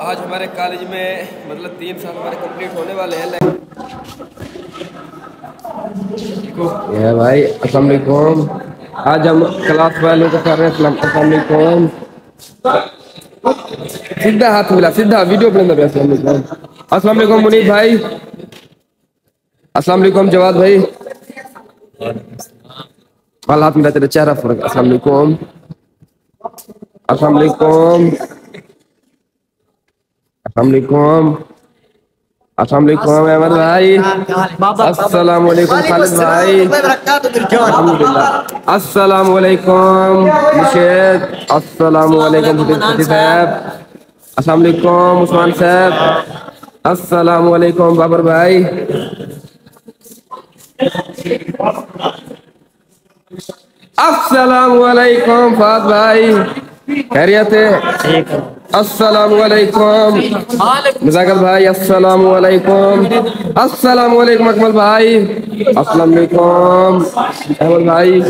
आज हमारे कॉलेज में मतलब 3 साल हमारे कंप्लीट होने वाले हैं। ये भाई अस्सलाम वालेकुम। आज हम क्लास वालों को कर रहे हैं अस्सलाम वालेकुम। सीधा हाथ मिला, सीधा वीडियो बना रहे हैं। अस्सलाम वालेकुम मुनीब भाई। अस्सलाम वालेकुम जवाद भाई। हाथ मिला, तेरा चेहरा फर्क। अस्सलाम वालेकुम, अस्सलाम वालेकुम, अस्सलाम वालेकुम, अस्सलाम वालेकुम अहमद भाई। अस्सलाम वालेकुम खालिद भाई। अल्हम्दुलिल्लाह। अस्सलाम वालेकुम मुशीद। अस्सलाम वालेकुम फतीह साहब। अस्सलाम वालेकुम उस्मान साहब। अस्सलाम वालेकुम बाबर भाई। अस्सलाम वालेकुम फाद भाई, खैरियत है? अस्सलाम वालेकुम मुजाकिर भाई। अस्सलाम वालेकुम। अस्सलाम वालेकुम अकमल भाई। अस्सलाम वालेकुम अहमद भाई।